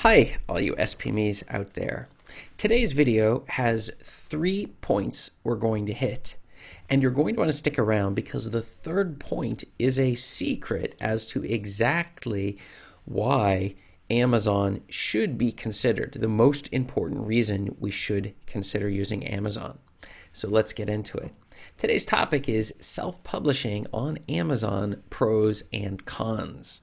Hi, all you SPMEs out there. Today's video has 3 points we're going to hit, and you're going to want to stick around because the third point is a secret as to exactly why Amazon should be considered, the most important reason we should consider using Amazon. So let's get into it. Today's topic is self-publishing on Amazon, pros and cons.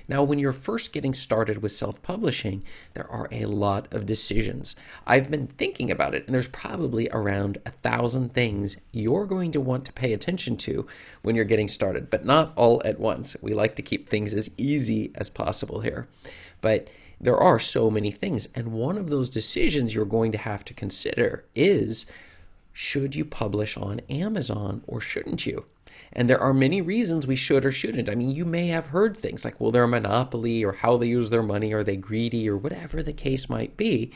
Now, when you're first getting started with self-publishing, there are a lot of decisions. I've been thinking about it, and there's probably around 1,000 things you're going to want to pay attention to when you're getting started, but not all at once. We like to keep things as easy as possible here. But there are so many things, and one of those decisions you're going to have to consider is, should you publish on Amazon or shouldn't you? And there are many reasons we should or shouldn't. I mean, you may have heard things like, well, they're a monopoly, or how they use their money, are they greedy, or whatever the case might be.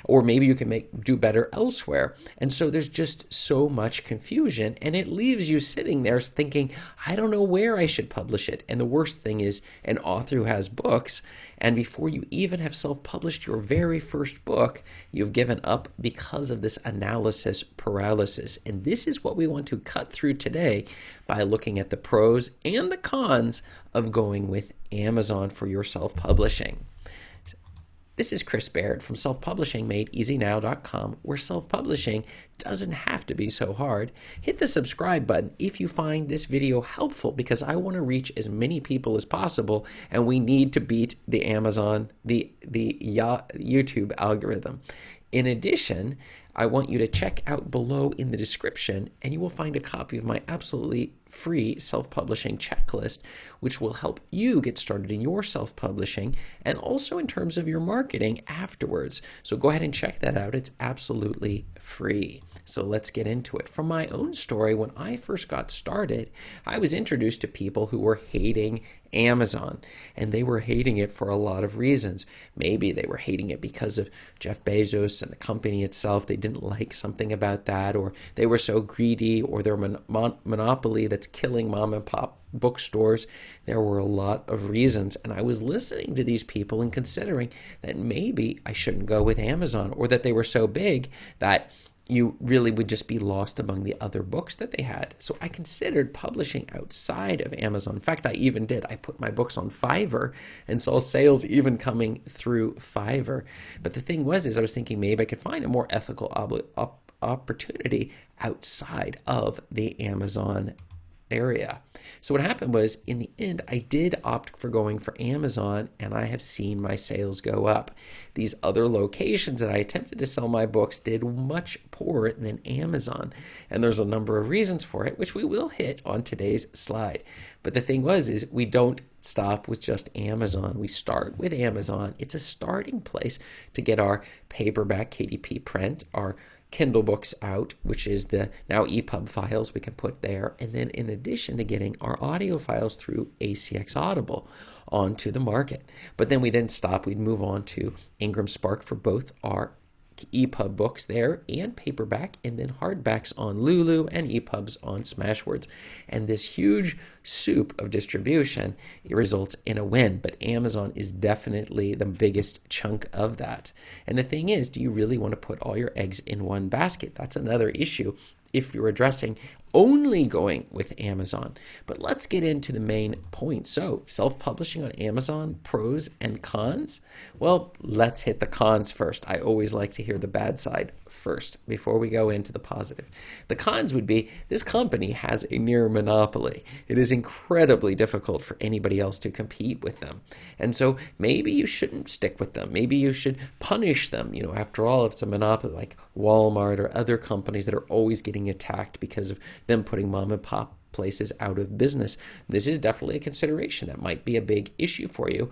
Or maybe you can do better elsewhere. And so there's just so much confusion, and it leaves you sitting there thinking, I don't know where I should publish it. And the worst thing is an author who has books, and before you even have self-published your very first book, you've given up because of this analysis paralysis. And this is what we want to cut through today by looking at the pros and the cons of going with Amazon for your self-publishing. This is Chris Baird from selfpublishingmadeeasynow.com, where self-publishing doesn't have to be so hard. Hit the subscribe button if you find this video helpful, because I want to reach as many people as possible, and we need to beat the YouTube algorithm. In addition, I want you to check out below in the description, and you will find a copy of my absolutely free self-publishing checklist, which will help you get started in your self-publishing and also in terms of your marketing afterwards. So go ahead and check that out. It's absolutely free. So let's get into it. From my own story, when I first got started, I was introduced to people who were hating Amazon, and they were hating it for a lot of reasons. Maybe they were hating it because of Jeff Bezos and the company itself. They didn't like something about that, or they were so greedy, or their monopoly that's killing mom and pop bookstores. There were a lot of reasons, and I was listening to these people and considering that maybe I shouldn't go with Amazon, or that they were so big that you really would just be lost among the other books that they had. So I considered publishing outside of Amazon. In fact, I even did. I put my books on Fiverr and saw sales even coming through Fiverr. But the thing was, I was thinking maybe I could find a more ethical opportunity outside of the Amazon area. So what happened was, in the end, I did opt for going for Amazon, and I have seen my sales go up. These other locations that I attempted to sell my books did much poorer than Amazon, and there's a number of reasons for it, which we will hit on today's slide. But the thing was, we don't stop with just Amazon. We start with Amazon. It's a starting place to get our paperback KDP print, our Kindle books out, which is the now EPUB files we can put there, and then in addition to getting our audio files through ACX Audible onto the market. But then we didn't stop. We'd move on to Ingram Spark for both our EPUB books there and paperback, and then hardbacks on Lulu and EPUBs on Smashwords. And this huge soup of distribution, it results in a win, but Amazon is definitely the biggest chunk of that. And the thing is, do you really want to put all your eggs in one basket? That's another issue if you're addressing only going with Amazon. But let's get into the main point. So, self-publishing on Amazon, pros and cons? Well, let's hit the cons first. I always like to hear the bad side first before we go into the positive. The cons would be, this company has a near monopoly. It is incredibly difficult for anybody else to compete with them. And so maybe you shouldn't stick with them. Maybe you should punish them. You know, after all, if it's a monopoly like Walmart or other companies that are always getting attacked because of them putting mom and pop places out of business, this is definitely a consideration. That might be a big issue for you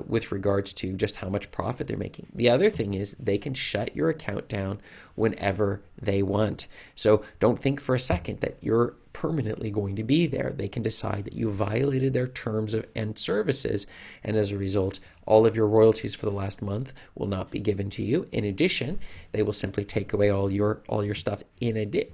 with regards to just how much profit they're making. The other thing is, they can shut your account down whenever they want. So don't think for a second that you're permanently going to be there. They can decide that you violated their terms and services, and as a result, All of your royalties for the last month will not be given to you. In addition, they will simply take away all your stuff.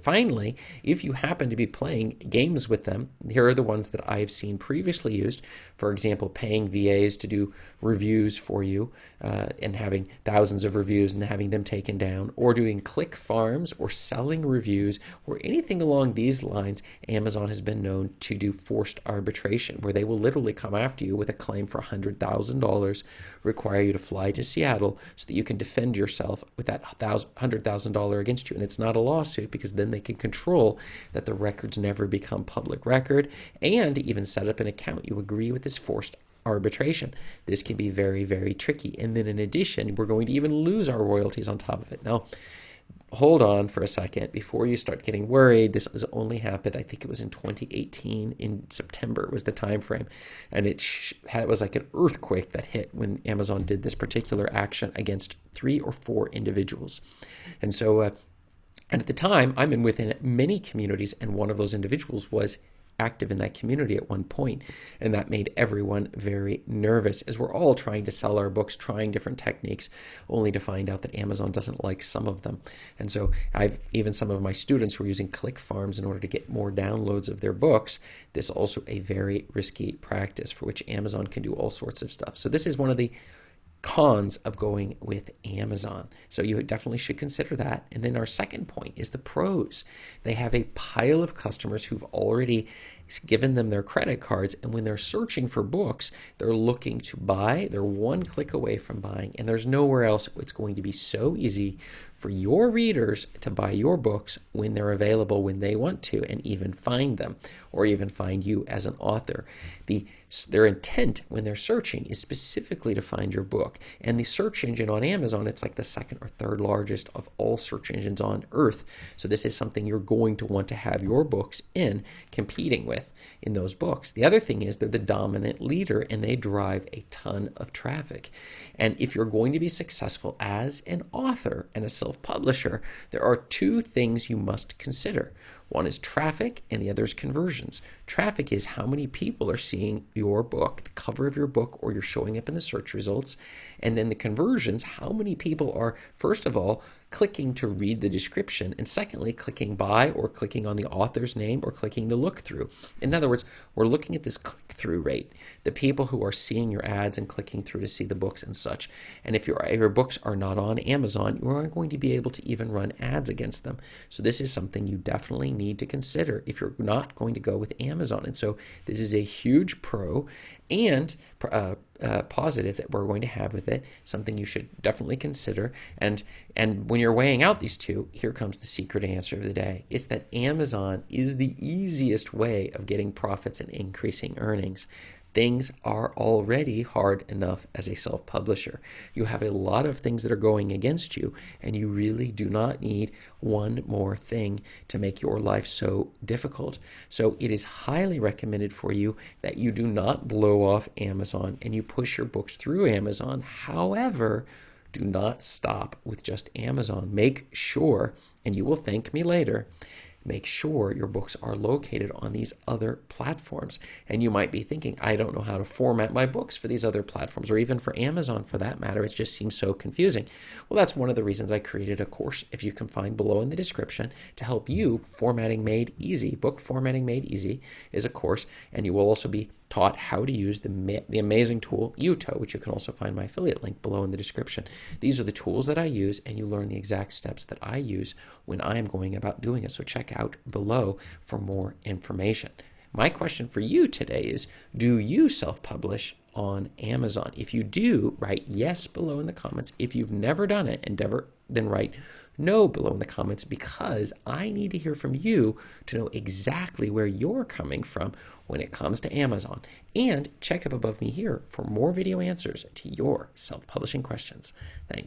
Finally, if you happen to be playing games with them, here are the ones that I've seen previously used. For example, paying VAs to do reviews for you and having thousands of reviews and having them taken down, or doing click farms or selling reviews or anything along these lines. Amazon has been known to do forced arbitration, where they will literally come after you with a claim for $100,000, require you to fly to Seattle so that you can defend yourself with that $100,000 against you. And it's not a lawsuit, because then they can control that the records never become public record, and even set up an account. You agree with this forced arbitration. This can be very, very tricky. And then in addition, we're going to even lose our royalties on top of it. Now, hold on for a second before you start getting worried. This has only happened, I think it was in 2018, in September was the time frame, and it was like an earthquake that hit when Amazon did this particular action against 3 or 4 individuals. And so and at the time, I'm in within many communities, and one of those individuals was active in that community at one point, and that made everyone very nervous, as we're all trying to sell our books, trying different techniques, only to find out that Amazon doesn't like some of them. And so even some of my students who are using click farms in order to get more downloads of their books. This is also a very risky practice for which Amazon can do all sorts of stuff. So this is one of the cons of going with Amazon. So you definitely should consider that. And then our second point is the pros. They have a pile of customers who've already given them their credit cards, and when they're searching for books, they're looking to buy. They're one click away from buying, and there's nowhere else it's going to be so easy for your readers to buy your books when they're available, when they want to, and even find them, or even find you as an author. Their intent when they're searching is specifically to find your book. And the search engine on Amazon, it's like the second or third largest of all search engines on earth. So this is something you're going to want to have your books in, competing with in those books. The other thing is they're the dominant leader, and they drive a ton of traffic. And if you're going to be successful as an author and a self-publisher, there are 2 things you must consider. One is traffic, and the other is conversions. Traffic is how many people are seeing your book, the cover of your book, or you're showing up in the search results. And then the conversions, how many people are, first of all, clicking to read the description, and secondly, clicking buy, or clicking on the author's name, or clicking the look through. In other words, we're looking at this click-through rate, the people who are seeing your ads and clicking through to see the books and such. And if your books are not on Amazon, you aren't going to be able to even run ads against them. So this is something you definitely need to consider if you're not going to go with Amazon. And so this is a huge pro and positive that we're going to have with it, something you should definitely consider. And when you're weighing out these 2, here comes the secret answer of the day. It's that Amazon is the easiest way of getting profits and increasing earnings. Things are already hard enough as a self-publisher. You have a lot of things that are going against you, and you really do not need one more thing to make your life so difficult. So it is highly recommended for you that you do not blow off Amazon and you push your books through Amazon. However, do not stop with just Amazon. Make sure, and you will thank me later, make sure your books are located on these other platforms. And you might be thinking, I don't know how to format my books for these other platforms, or even for Amazon for that matter. It just seems so confusing. Well, that's one of the reasons I created a course, if you can find below in the description, to help you. Formatting Made Easy. Book Formatting Made Easy is a course, and you will also be taught how to use the amazing tool Uto, which you can also find my affiliate link below in the description. These are the tools that I use, and you learn the exact steps that I use when I am going about doing it. So check out below for more information. My question for you today is, do you self-publish on Amazon? If you do, write yes below in the comments. If you've never done it, then write no below in the comments, because I need to hear from you to know exactly where you're coming from when it comes to Amazon. And check up above me here for more video answers to your self-publishing questions. Thanks.